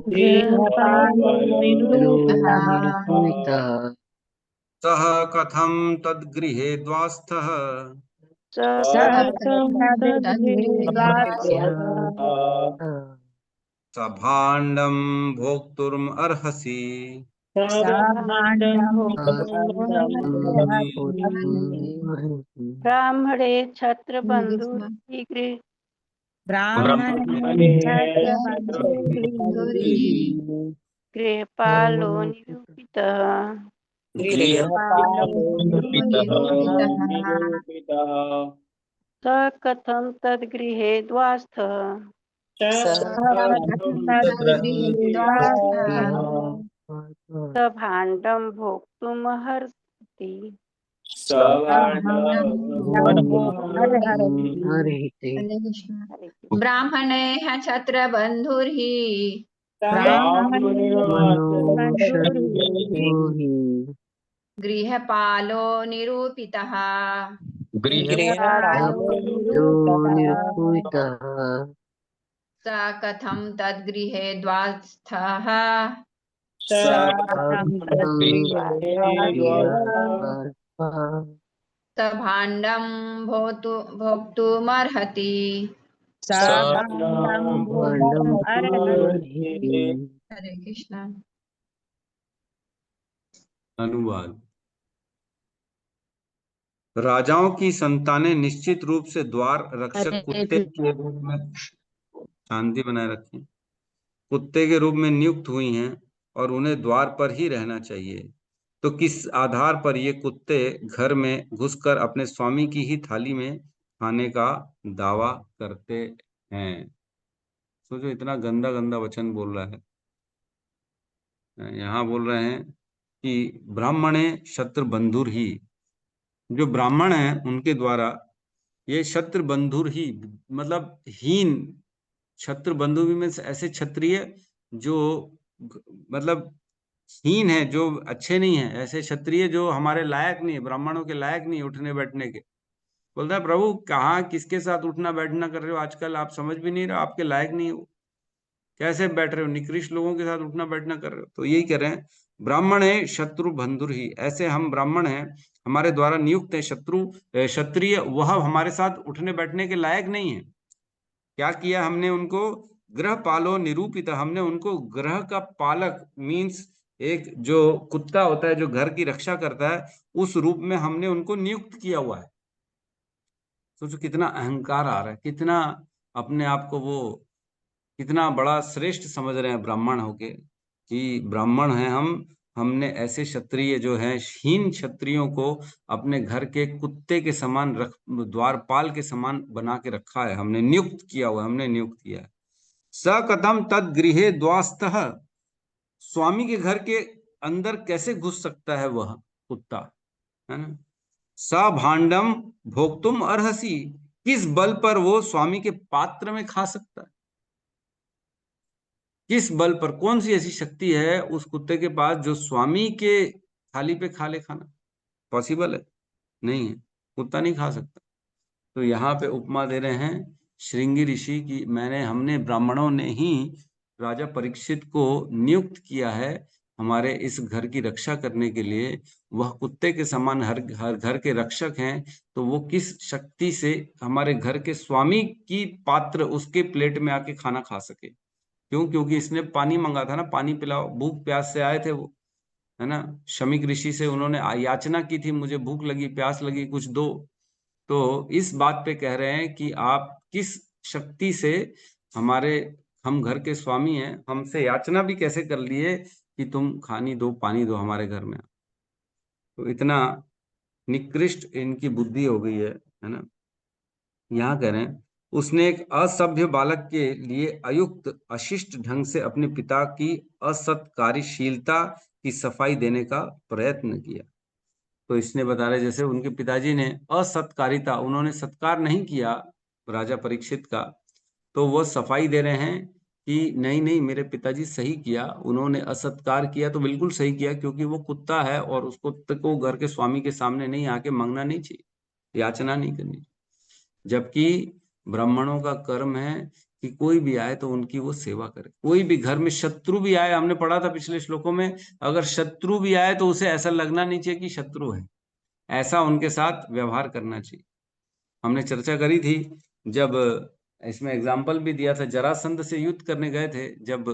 गृहपालो निरूपितः निरूपितः सः कथं तद्गृहे द्वास्थः सः तद्गृहीत्वा स भाण्डं भोक्तुम् अर्हसि। साभाण्डं भोक्तुमर्हसि। ब्राह्मणे छत्रबन्धुर्हि ब्राह्मणे छत्रबन्धुर्हि गृहपालो निरूपितः गृहपालो निरूपितः स कथं तद्गृहे द्वास्थः स भाण्डं भोक्तुमर्हति। ब्राह्मणे छत्रबन्धुर्हि गृहपालो निरूपितः स कथं तद्गृहे द्वास्थः स भाण्डं भोक्तुमर्हति। हरे कृष्ण। अनुवाद। राजाओं की संतानें निश्चित रूप से द्वार रक्षक कुत्ते के रूप में, शांति बनाए रखें, कुत्ते के रूप में नियुक्त हुई हैं और उन्हें द्वार पर ही रहना चाहिए। तो किस आधार पर ये कुत्ते घर में घुसकर अपने स्वामी की ही थाली में खाने का दावा करते हैं? सोचो, इतना गंदा गंदा वचन बोल रहा है। यहाँ बोल रहे हैं कि ब्राह्मणे शत्रु बंधुर ही, जो ब्राह्मण हैं उनके द्वारा ये शत्रु बंधुर ही मतलब हीन, शत्रु बंधु भी में ऐसे क्षत्रिय जो मतलब हीन है, जो अच्छे नहीं है, ऐसे क्षत्रिय जो हमारे लायक नहीं है, ब्राह्मणों के लायक नहीं उठने बैठने के। बोलता है प्रभु कहाँ किसके साथ उठना बैठना कर रहे हो आजकल, आप समझ भी नहीं रहे, आपके लायक नहीं हो। कैसे बैठ रहे हो, निकृष्ट लोगों के साथ उठना बैठना कर रहे हो। तो यही कह रहे हैं, ब्राह्मण है शत्रु बंधुर ही, ऐसे हम ब्राह्मण हैं, हमारे द्वारा नियुक्त है शत्रु क्षत्रिय, वह हमारे साथ उठने बैठने के लायक नहीं है। क्या किया हमने उनको, ग्रह पालो निरूपित, हमने उनको ग्रह का पालक मीन्स एक जो कुत्ता होता है जो घर की रक्षा करता है, उस रूप में हमने उनको नियुक्त किया हुआ है। सोचो कितना अहंकार आ रहा है, कितना अपने आप को वो कितना बड़ा श्रेष्ठ समझ रहे हैं ब्राह्मण होके, कि ब्राह्मण हैं हम, हमने ऐसे क्षत्रिय जो हैं हीन क्षत्रियों को अपने घर के कुत्ते के समान रख, द्वारपाल के समान बना के रखा है, हमने नियुक्त किया हुआ है, हमने नियुक्त किया है। स कथम तद गृहे द्वास्तः, स्वामी के घर के अंदर कैसे घुस सकता है वह कुत्ता, है ना। स भांडम भोक्तुम अर्हसि, किस बल पर वो स्वामी के पात्र में खा सकता है, किस बल पर, कौन सी ऐसी शक्ति है उस कुत्ते के पास जो स्वामी के थाली पे खा ले खाना, पॉसिबल है, नहीं है, कुत्ता नहीं खा सकता। तो यहाँ पे उपमा दे रहे हैं श्रृंगी ऋषि की, हमने ब्राह्मणों ने ही राजा परीक्षित को नियुक्त किया है हमारे इस घर की रक्षा करने के लिए, वह कुत्ते के समान हर घर के रक्षक हैं, तो वो किस शक्ति से हमारे घर के स्वामी की पात्र उसके प्लेट में आके खाना खा सके। क्यों, क्योंकि इसने पानी मांगा था ना, पानी पिलाओ, भूख प्यास से आए थे वो, है ना। शमीक ऋषि से उन्होंने याचना की थी, मुझे भूख लगी प्यास लगी कुछ दो। तो इस बात पे कह रहे हैं कि आप किस शक्ति से हमारे, हम घर के स्वामी हैं, हमसे याचना भी कैसे कर लिए कि तुम खानी दो पानी दो हमारे घर में। तो इतना निकृष्ट इनकी बुद्धि हो गई है ना। यहाँ कह रहे हैं, उसने एक असभ्य बालक के लिए अयुक्त अशिष्ट ढंग से अपने पिता की असत्कार्यशीलता की सफाई देने का प्रयत्न किया। तो इसने बता रहे जैसे उनके पिताजी ने असत्कारिता, उन्होंने सत्कार नहीं किया राजा परीक्षित का, तो वो सफाई दे रहे हैं कि नहीं नहीं मेरे पिताजी सही किया, उन्होंने असत्कार किया तो बिल्कुल सही किया, क्योंकि वो कुत्ता है और उस कुत्ते को घर के स्वामी के सामने नहीं आके मांगना नहीं चाहिए, याचना नहीं करनी। जबकि ब्राह्मणों का कर्म है कि कोई भी आए तो उनकी वो सेवा करे, कोई भी घर में शत्रु भी आए, हमने पढ़ा था पिछले श्लोकों में, अगर शत्रु भी आए तो उसे ऐसा लगना नहीं चाहिए कि शत्रु है, ऐसा उनके साथ व्यवहार करना चाहिए। हमने चर्चा करी थी, जब इसमें एग्जाम्पल भी दिया था, जरासंध से युद्ध करने गए थे जब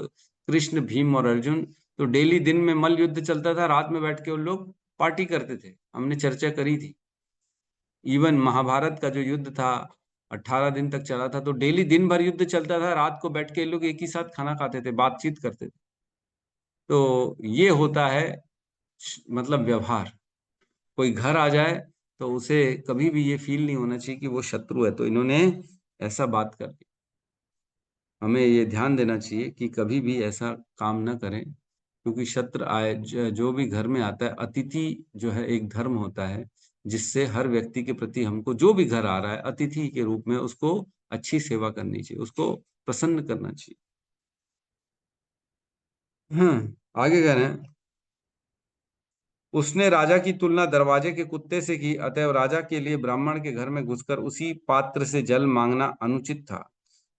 कृष्ण भीम और अर्जुन, तो डेली दिन में मल्ल युद्ध चलता था, रात में बैठ के उन लोग पार्टी करते थे, हमने चर्चा करी थी। इवन महाभारत का जो युद्ध था 18 दिन तक चला था, तो डेली दिन भर युद्ध चलता था, रात को बैठ के लोग एक ही साथ खाना खाते थे, बातचीत करते थे। तो ये होता है मतलब व्यवहार, कोई घर आ जाए तो उसे कभी भी ये फील नहीं होना चाहिए कि वो शत्रु है, तो इन्होंने ऐसा बात कर दी। हमें ये ध्यान देना चाहिए कि कभी भी ऐसा काम ना करें, क्योंकि शत्रु आए, जो भी घर में आता है, अतिथि जो है एक धर्म होता है जिससे हर व्यक्ति के प्रति हमको, जो भी घर आ रहा है अतिथि के रूप में, उसको अच्छी सेवा करनी चाहिए, उसको प्रसन्न करना चाहिए। आगे कह रहे हैं, उसने राजा की तुलना दरवाजे के कुत्ते से की, अतएव राजा के लिए ब्राह्मण के घर में घुसकर उसी पात्र से जल मांगना अनुचित था।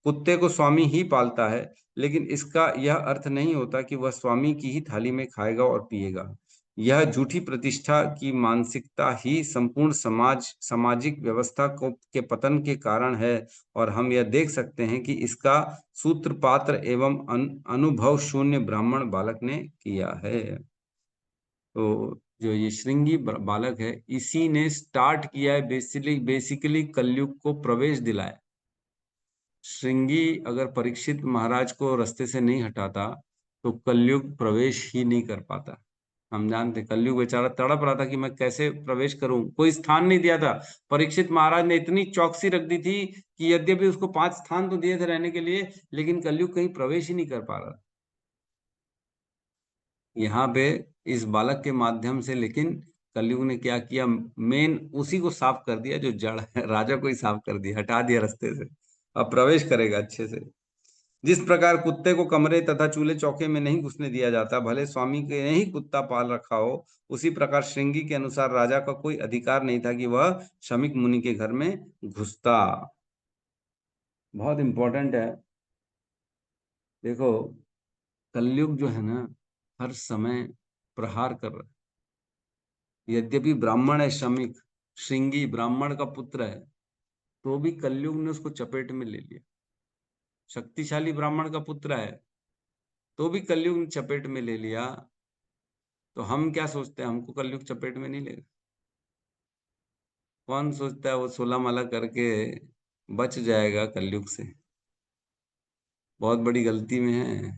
कुत्ते को स्वामी ही पालता है, लेकिन इसका यह अर्थ नहीं होता कि वह स्वामी की ही थाली में खाएगा और पिएगा। यह झूठी प्रतिष्ठा की मानसिकता ही संपूर्ण सामाजिक व्यवस्था को के पतन के कारण है, और हम यह देख सकते हैं कि इसका सूत्रपात्र एवं अनुभव शून्य ब्राह्मण बालक ने किया है। तो जो ये श्रृंगी बालक है, इसी ने स्टार्ट किया है बेसिकली कलयुग को प्रवेश दिलाया। श्रृंगी अगर परीक्षित महाराज को रास्ते से नहीं हटाता तो कलयुग प्रवेश ही नहीं कर पाता। हम जानते, कलयुग बेचारा तड़प रहा था कि मैं कैसे प्रवेश करूं, कोई स्थान नहीं दिया था। परीक्षित महाराज ने इतनी चौकसी रख दी थी कि यद्यपि उसको 5 स्थान तो दिए थे रहने के लिए, लेकिन कलयुग कहीं प्रवेश ही नहीं कर पा रहा। यहाँ पे इस बालक के माध्यम से, लेकिन कलयुग ने क्या किया, मेन उसी को साफ कर दिया जो जड़ है, राजा को ही साफ कर दिया, हटा दिया रास्ते से, अब प्रवेश करेगा अच्छे से। जिस प्रकार कुत्ते को कमरे तथा चूल्हे चौके में नहीं घुसने दिया जाता, भले स्वामी के ने ही कुत्ता पाल रखा हो, उसी प्रकार श्रृंगी के अनुसार राजा का कोई अधिकार नहीं था कि वह शमीक मुनि के घर में घुसता। बहुत इंपॉर्टेंट है देखो, कलयुग जो है ना, हर समय प्रहार कर रहा है। यद्यपि ब्राह्मण है, श्रमिक श्रृंगी ब्राह्मण का पुत्र है, तो भी कलयुग ने उसको चपेट में ले लिया। शक्तिशाली ब्राह्मण का पुत्र है, तो भी कलयुग ने चपेट में ले लिया। तो हम क्या सोचते हैं, हमको कलयुग चपेट में नहीं लेगा? कौन सोचता है वो 16 माला करके बच जाएगा कलयुग से? बहुत बड़ी गलती में है।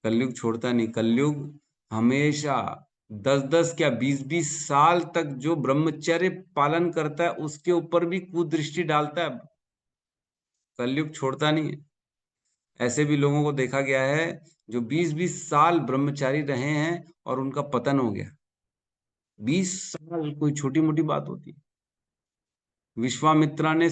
कलयुग छोड़ता नहीं। कलयुग हमेशा 10-10 क्या 20-20 साल तक जो ब्रह्मचर्य पालन करता है उसके ऊपर भी कुदृष्टि डालता है। कलयुग छोड़ता नहीं है। ऐसे भी लोगों को देखा गया है जो 20-20 साल ब्रह्मचारी रहे हैं और उनका पतन हो गया। 20 साल कोई छोटी मोटी बात होती है? विश्वामित्र ने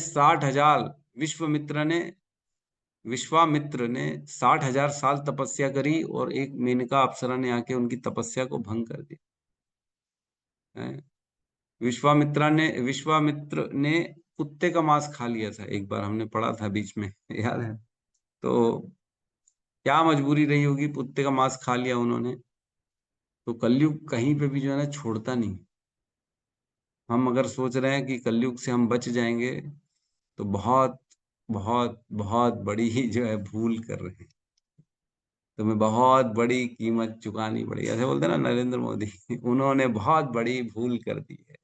60,000 साल तपस्या करी और एक मेनका अप्सरा ने आके उनकी तपस्या को भंग कर दिया। विश्वामित्र ने कुत्ते का मांस खा लिया था, एक बार हमने पढ़ा था बीच में, याद है? तो क्या मजबूरी रही होगी, कुत्ते का मांस खा लिया उन्होंने। तो कलयुग कहीं पे भी जो है ना छोड़ता नहीं। हम अगर सोच रहे हैं कि कलयुग से हम बच जाएंगे, तो बहुत बहुत बहुत बड़ी ही जो है भूल कर रहे हैं। तुम्हें बहुत बड़ी कीमत चुकानी पड़ेगी, ऐसे बोलते हैं ना नरेंद्र मोदी उन्होंने बहुत बड़ी भूल कर दी है।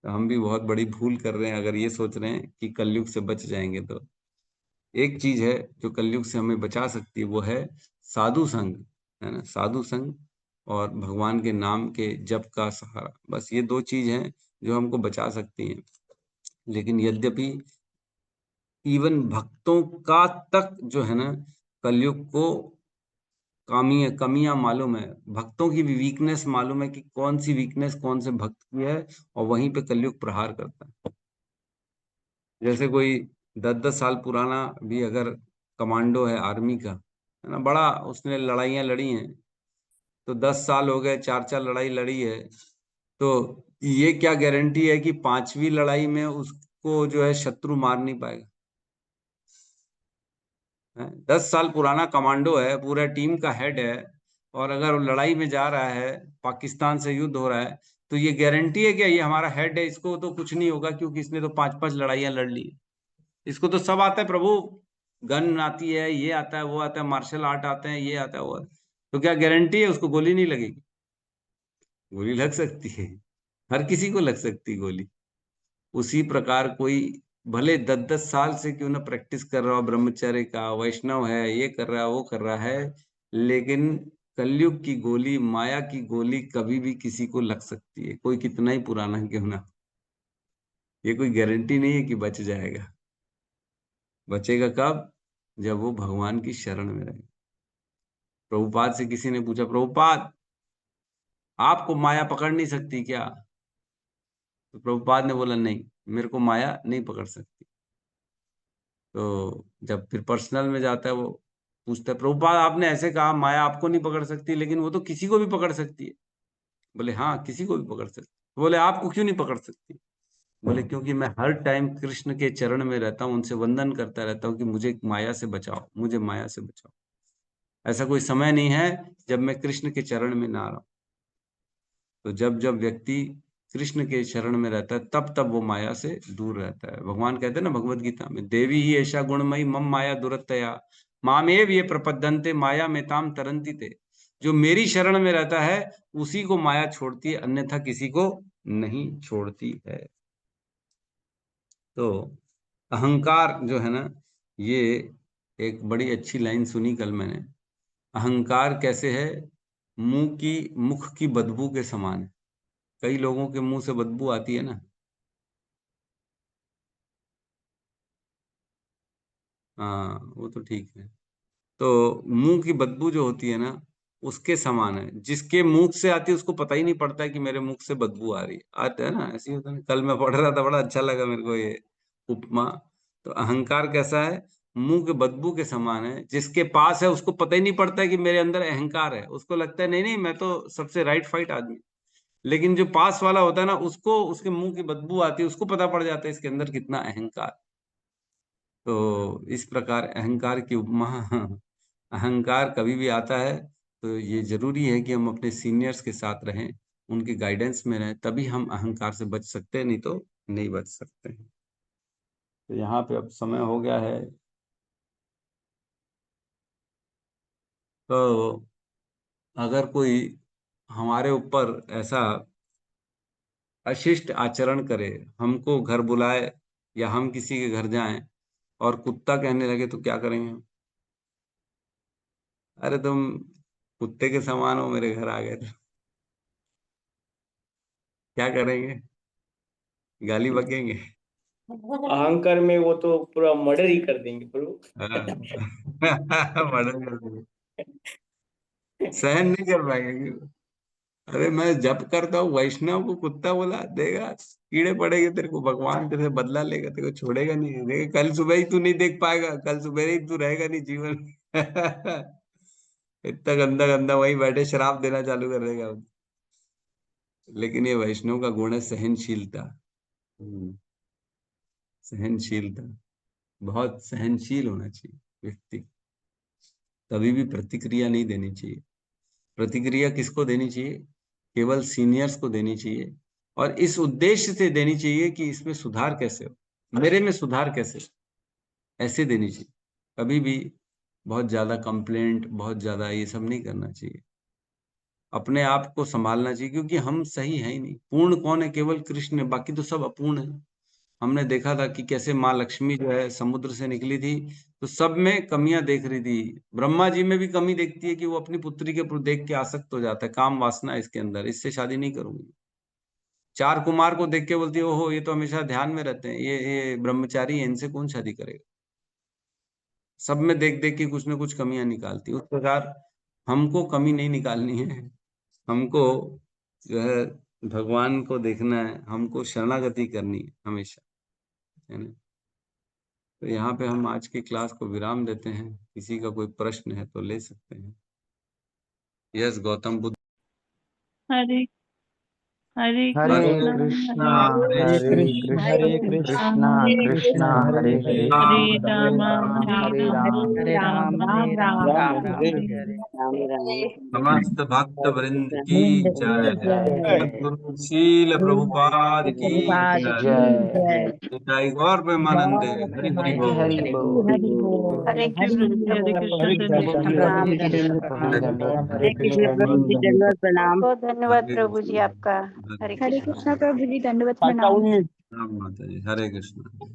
तो हम भी बहुत बड़ी भूल कर रहे हैं अगर ये सोच रहे हैं कि कलयुग से बच जाएंगे। तो एक चीज है जो कलयुग से हमें बचा सकती है, वो है साधु संग, है ना? साधु संग और भगवान के नाम के जप का सहारा। बस ये दो चीज हैं जो हमको बचा सकती हैं। लेकिन यद्यपि इवन भक्तों का तक जो है ना कलयुग को कमियां मालूम है। भक्तों की भी वीकनेस मालूम है कि कौन सी वीकनेस कौन से भक्त की है, और वहीं पे कलयुग प्रहार करता है। जैसे कोई 10-10 साल पुराना भी अगर कमांडो है आर्मी का, है ना, बड़ा उसने लड़ाइयाँ लड़ी हैं, तो 10 साल हो गए, 4-4 लड़ाई लड़ी है, तो ये क्या गारंटी है कि 5वीं लड़ाई में उसको जो है शत्रु मार नहीं पाएगा? 10 साल पुराना कमांडो है, पूरा टीम का हेड है, और अगर वो लड़ाई में जा रहा है, पाकिस्तान से युद्ध हो रहा है, तो ये गारंटी है क्या ये हमारा हेड है, इसको तो कुछ नहीं होगा क्योंकि इसने तो 5-5 लड़ाइयां लड़ ली। इसको तो सब आता है प्रभु, गन आती है, ये आता है, वो आता है, मार्शल आर्ट आते हैं, ये आता है, वो आता है। तो क्या गारंटी है उसको गोली नहीं लगेगी? गोली लग सकती है, हर किसी को लग सकती है गोली। उसी प्रकार कोई भले 10-10 साल से क्यों ना प्रैक्टिस कर रहा हो ब्रह्मचर्य का, वैष्णव है, ये कर रहा है, वो कर रहा है, लेकिन कलयुग की गोली, माया की गोली कभी भी किसी को लग सकती है, कोई कितना ही पुराना क्यों ना। ये कोई गारंटी नहीं है कि बच जाएगा। बचेगा कब? जब वो भगवान की शरण में रहे। प्रभुपाद से किसी ने पूछा, प्रभुपाद आपको माया पकड़ नहीं सकती क्या? तो प्रभुपाद ने बोला, नहीं, मेरे को माया नहीं पकड़ सकती। तो जब फिर पर्सनल में जाता है, वो पूछता है, प्रभुपाद आपने ऐसे कहा माया आपको नहीं पकड़ सकती, लेकिन वो तो किसी को भी पकड़ सकती है। बोले हाँ, किसी को भी पकड़ सकती। बोले आपको क्यों नहीं पकड़ सकती? बोले क्योंकि मैं हर टाइम कृष्ण के चरण में रहता हूँ, उनसे वंदन करता रहता हूँ कि मुझे माया से बचाओ, मुझे माया से बचाओ। ऐसा कोई समय नहीं है जब मैं कृष्ण के चरण में ना रहूं। तो जब जब व्यक्ति कृष्ण के शरण में रहता है, तब तब वो माया से दूर रहता है। भगवान कहते हैं ना भगवत गीता में, देवी ही ऐसा गुणमयी मम माया दुरत्तया मामेव ये प्रपद्यन्ते माया में ताम तरंती ते। जो मेरी शरण में रहता है उसी को माया छोड़ती है, अन्यथा किसी को नहीं छोड़ती है। तो अहंकार जो है ना, ये एक बड़ी अच्छी लाइन सुनी कल मैंने। अहंकार कैसे है? मुख की बदबू के समान है। कई लोगों के मुंह से बदबू आती है ना। हाँ, वो तो ठीक है। तो मुंह की बदबू जो होती है ना, उसके समान है। जिसके मुंह से आती है उसको पता ही नहीं पड़ता है कि मेरे मुख से बदबू आ रही है। आता है ना, ऐसे ही होता है ना। कल मैं पढ़ रहा था, बड़ा अच्छा लगा मेरे को ये उपमा। तो अहंकार कैसा है? मुंह के बदबू के समान है। जिसके पास है उसको पता ही नहीं पड़ता है कि मेरे अंदर अहंकार है। उसको लगता है नहीं नहीं, मैं तो सबसे राइट फाइट आदमी। लेकिन जो पास वाला होता है ना, उसको उसके मुंह की बदबू आती है, उसको पता पड़ जाता है इसके अंदर कितना अहंकार। तो इस प्रकार अहंकार की उपमा अहंकार कभी भी आता है तो ये जरूरी है कि हम अपने सीनियर्स के साथ रहें, उनके गाइडेंस में रहें, तभी हम अहंकार से बच सकते हैं, नहीं तो नहीं बच सकते हैं। तो यहाँ पे अब समय हो गया है, तो अगर कोई हमारे ऊपर ऐसा अशिष्ट आचरण करे, हमको घर बुलाए या हम किसी के घर जाएं और कुत्ता कहने लगे तो क्या करेंगे हम? अरे तुम कुत्ते के समान हो, मेरे घर आ गए तो क्या करेंगे? गाली बकेंगे? अहंकार में वो तो पूरा मर्डर ही कर देंगे प्रभु। मर्डर कर देंगे, सहन नहीं कर पाएंगे। अरे मैं जप करता हूँ, वैष्णव को कुत्ता बोला देगा, कीड़े पड़ेंगे तेरे को, भगवान तेरे से बदला लेगा, तेरे को छोड़ेगा नहीं, देगा कल सुबह ही तू नहीं देख पाएगा, कल सुबह ही तू रहेगा नहीं जीवन में। इतना गंदा गंदा वहीं बैठे श्राप देना चालू कर देगा। लेकिन ये वैष्णव का गुण है सहनशीलता। सहनशीलता, बहुत सहनशील होना चाहिए व्यक्ति, कभी भी प्रतिक्रिया नहीं देनी चाहिए। प्रतिक्रिया किसको देनी चाहिए? केवल सीनियर्स को देनी चाहिए, और इस उद्देश्य से देनी चाहिए कि इसमें सुधार कैसे हो, मेरे में सुधार कैसे हो, ऐसे देनी चाहिए। कभी भी बहुत ज्यादा कंप्लेंट, बहुत ज्यादा ये सब नहीं करना चाहिए। अपने आप को संभालना चाहिए, क्योंकि हम सही है ही नहीं। पूर्ण कौन है? केवल कृष्ण है, बाकी तो सब अपूर्ण है। हमने देखा था कि कैसे माँ लक्ष्मी जो है समुद्र से निकली थी तो सब में कमियां देख रही थी। ब्रह्मा जी में भी कमी देखती है कि वो अपनी पुत्री के देख के आसक्त हो जाता है, काम वासना है इसके अंदर, इससे शादी नहीं करूंगी। चार कुमार को देख के बोलती है ओहो ये तो हमेशा ध्यान में रहते हैं, ये ब्रह्मचारी है, इनसे कौन शादी करेगा। सब में देख देख के कुछ न कुछ कमियां निकालती है। उस प्रकार हमको कमी नहीं निकालनी है, हमको जो है भगवान को देखना है, हमको शरणागति करनी है हमेशा, है ना। तो यहाँ पे हम आज की क्लास को विराम देते हैं। किसी का कोई प्रश्न है तो ले सकते हैं। यस गौतम बुद्ध। हरे हरे हरे कृष्णा कृष्णा हरे हरे कृष्णा कृष्णा कृष्णा हरे हरे हरे राम हरे राम हरे राम राम राम राम राम हरे समस्त भक्त वृंद की जय। जय सद्गुरु शील प्रभुपाद की जय। जय निताई गौर प्रेमानंदे। हरि हरि हरि बोल। हरि बोल। हरे कृष्ण हरे कृष्ण हरे दंडवत कृष्ण प्रणाम। हरे कृष्ण प्रभु दंडवत हरे कृष्ण बहुत धन्यवाद हरे प्रभु जी कृष्ण। आपका। हरे हरे कृष्ण। कृष्ण। प्रभु जी दंडवत प्रणाम। राम माता जी। हरे कृष्ण।